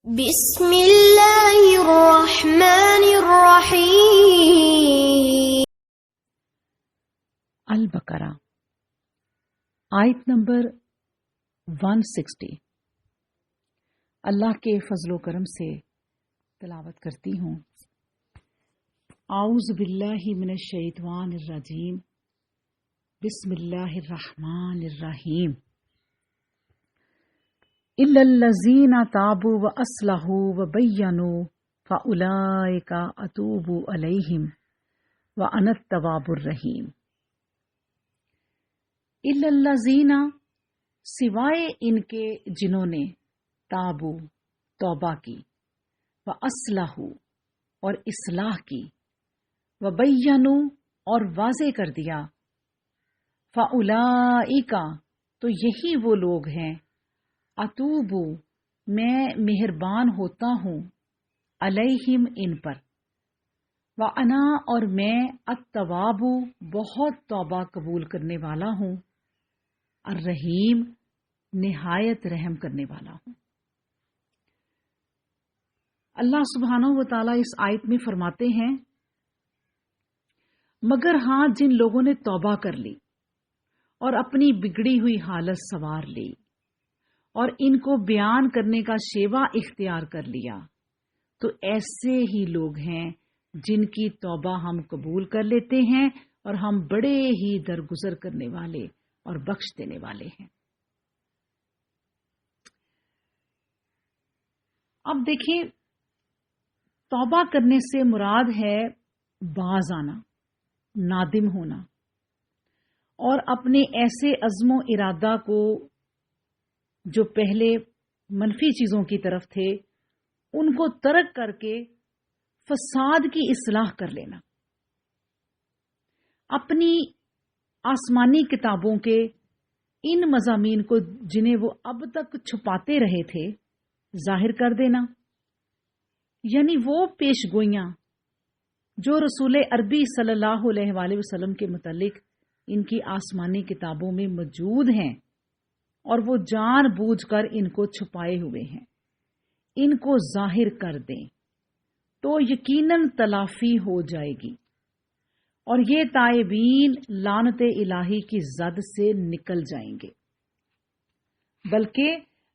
بسم اللہ الرحمن الرحیم۔ البقرہ آیت نمبر 160۔ اللہ کے فضل و کرم سے تلاوت کرتی ہوں۔ اعوذ باللہ من الشیطان الرجیم، بسم اللہ الرحمن الرحیم۔ الا الذین تابوا واصلحوا وبینوا فاولئک اتوب علیہم وانا التواب الرحیم۔ الا الذین، سوائے ان کے جنہوں نے تابوا، توبہ کی، واصلحوا، اور اصلاح کی، وبینوا، اور واضح کر دیا، فاولئک، تو یہی وہ لوگ ہیں، اتوبو، میں مہربان ہوتا ہوں، علیہم، ان پر، وانا، اور میں، التواب، بہت توبہ قبول کرنے والا ہوں، الرحیم، نہایت رحم کرنے والا ہوں۔ اللہ سبحانہ و تعالیٰ اس آیت میں فرماتے ہیں، مگر ہاں جن لوگوں نے توبہ کر لی اور اپنی بگڑی ہوئی حالت سنوار لی اور ان کو بیان کرنے کا شیوہ اختیار کر لیا، تو ایسے ہی لوگ ہیں جن کی توبہ ہم قبول کر لیتے ہیں اور ہم بڑے ہی درگزر کرنے والے اور بخش دینے والے ہیں۔ اب دیکھیں، توبہ کرنے سے مراد ہے باز آنا، نادم ہونا، اور اپنے ایسے عزم و ارادہ کو جو پہلے منفی چیزوں کی طرف تھے ان کو ترک کر کے فساد کی اصلاح کر لینا، اپنی آسمانی کتابوں کے ان مضامین کو جنہیں وہ اب تک چھپاتے رہے تھے ظاہر کر دینا، یعنی وہ پیش گوئیاں جو رسول عربی صلی اللہ علیہ وآلہ وسلم کے متعلق ان کی آسمانی کتابوں میں موجود ہیں اور وہ جان بوجھ کر ان کو چھپائے ہوئے ہیں، ان کو ظاہر کر دیں تو یقیناً تلافی ہو جائے گی اور یہ تائبین لعنت الہی کی زد سے نکل جائیں گے، بلکہ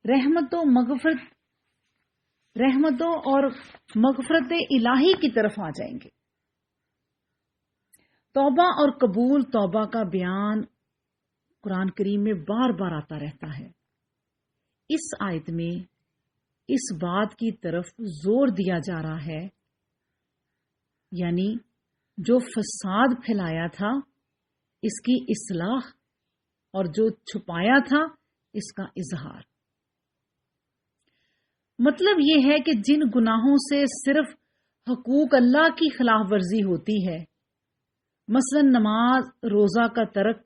رحمتوں اور مغفرت الہی کی طرف آ جائیں گے۔ توبہ اور قبول توبہ کا بیان قرآن کریم میں بار بار آتا رہتا ہے۔ اس آیت میں اس بات کی طرف زور دیا جا رہا ہے، یعنی جو فساد پھیلایا تھا اس کی اصلاح اور جو چھپایا تھا اس کا اظہار۔ مطلب یہ ہے کہ جن گناہوں سے صرف حقوق اللہ کی خلاف ورزی ہوتی ہے، مثلا نماز روزہ کا ترک،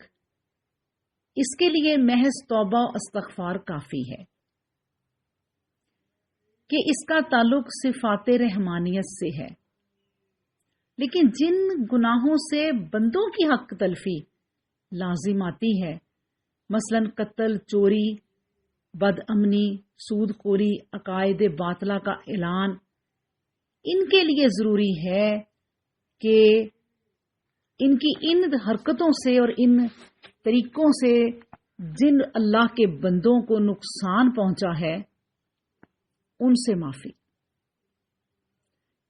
اس کے لیے محض توبہ و استغفار کافی ہے کہ اس کا تعلق صفات رحمانیت سے ہے، لیکن جن گناہوں سے بندوں کی حق تلفی لازم آتی ہے، مثلا قتل، چوری، بد امنی، سود خوری، عقائد باطلہ کا اعلان، ان کے لیے ضروری ہے کہ ان کی ان حرکتوں سے اور ان طریقوں سے جن اللہ کے بندوں کو نقصان پہنچا ہے ان سے معافی،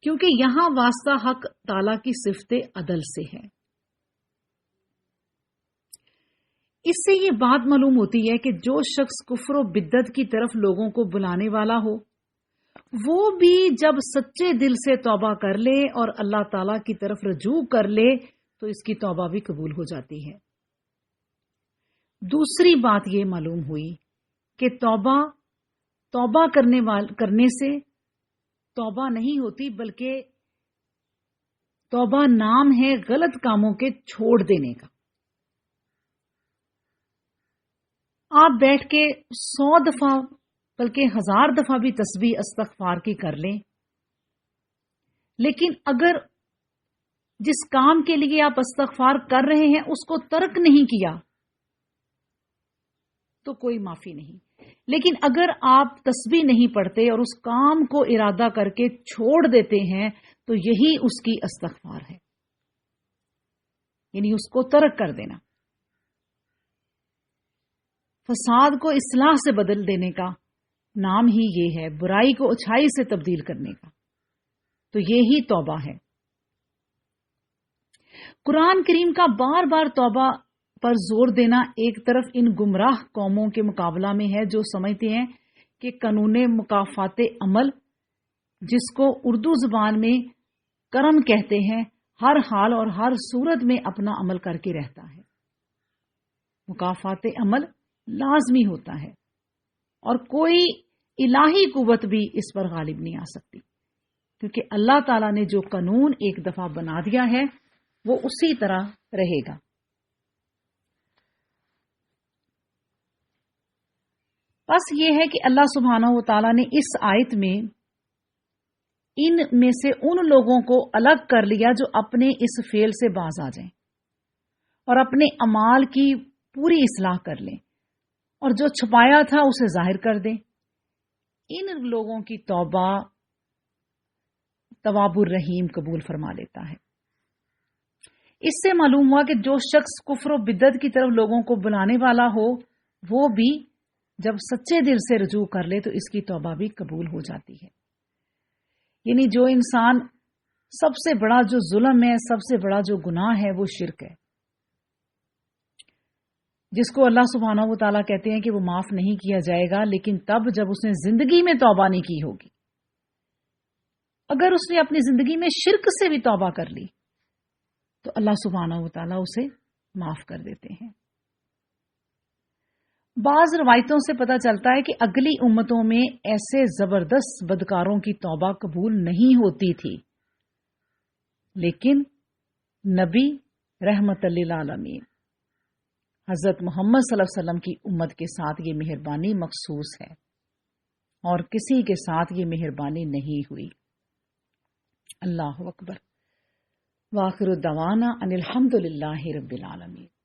کیونکہ یہاں واسطہ حق تعالی کی صفت عدل سے ہے۔ اس سے یہ بات معلوم ہوتی ہے کہ جو شخص کفر و بدعت کی طرف لوگوں کو بلانے والا ہو، وہ بھی جب سچے دل سے توبہ کر لے اور اللہ تعالی کی طرف رجوع کر لے تو اس کی توبہ بھی قبول ہو جاتی ہے۔ دوسری بات یہ معلوم ہوئی کہ توبہ کرنے سے توبہ نہیں ہوتی، بلکہ توبہ نام ہے غلط کاموں کے چھوڑ دینے کا۔ آپ بیٹھ کے 100 دفعہ بلکہ 1000 دفعہ بھی تسبیح استغفار کی کر لیں، لیکن اگر جس کام کے لیے آپ استغفار کر رہے ہیں اس کو ترک نہیں کیا تو کوئی معافی نہیں۔ لیکن اگر آپ تسبیح نہیں پڑھتے اور اس کام کو ارادہ کر کے چھوڑ دیتے ہیں تو یہی اس کی استغفار ہے، یعنی اس کو ترک کر دینا، فساد کو اصلاح سے بدل دینے کا نام ہی یہ ہے، برائی کو اچھائی سے تبدیل کرنے کا، تو یہی توبہ ہے۔ قرآن کریم کا بار بار توبہ پر زور دینا ایک طرف ان گمراہ قوموں کے مقابلہ میں ہے جو سمجھتے ہیں کہ قانون مکافات عمل، جس کو اردو زبان میں کرم کہتے ہیں، ہر حال اور ہر صورت میں اپنا عمل کر کے رہتا ہے۔ مکافات عمل لازمی ہوتا ہے اور کوئی الہی قوت بھی اس پر غالب نہیں آ سکتی، کیونکہ اللہ تعالیٰ نے جو قانون ایک دفعہ بنا دیا ہے وہ اسی طرح رہے گا۔ بس یہ ہے کہ اللہ سبحانہ و تعالیٰ نے اس آیت میں ان میں سے ان لوگوں کو الگ کر لیا جو اپنے اس فعل سے باز آ جائیں اور اپنے اعمال کی پوری اصلاح کر لیں اور جو چھپایا تھا اسے ظاہر کر دیں۔ ان لوگوں کی توبہ تواب الرحیم قبول فرما لیتا ہے۔ اس سے معلوم ہوا کہ جو شخص کفر و بدعت کی طرف لوگوں کو بلانے والا ہو وہ بھی جب سچے دل سے رجوع کر لے تو اس کی توبہ بھی قبول ہو جاتی ہے۔ یعنی جو انسان سب سے بڑا جو ظلم ہے، سب سے بڑا جو گناہ ہے وہ شرک ہے، جس کو اللہ سبحانہ و تعالیٰ کہتے ہیں کہ وہ معاف نہیں کیا جائے گا لیکن تب جب اس نے زندگی میں توبہ نہیں کی ہوگی۔ اگر اس نے اپنی زندگی میں شرک سے بھی توبہ کر لی تو اللہ سبحانہ و تعالیٰ اسے معاف کر دیتے ہیں۔ بعض روایتوں سے پتہ چلتا ہے کہ اگلی امتوں میں ایسے زبردست بدکاروں کی توبہ قبول نہیں ہوتی تھی، لیکن نبی رحمت للعالمین حضرت محمد صلی اللہ علیہ وسلم کی امت کے ساتھ یہ مہربانی مخصوص ہے اور کسی کے ساتھ یہ مہربانی نہیں ہوئی۔ اللہ اکبر۔ وآخر دعوانا ان الحمد للہ رب العالمین۔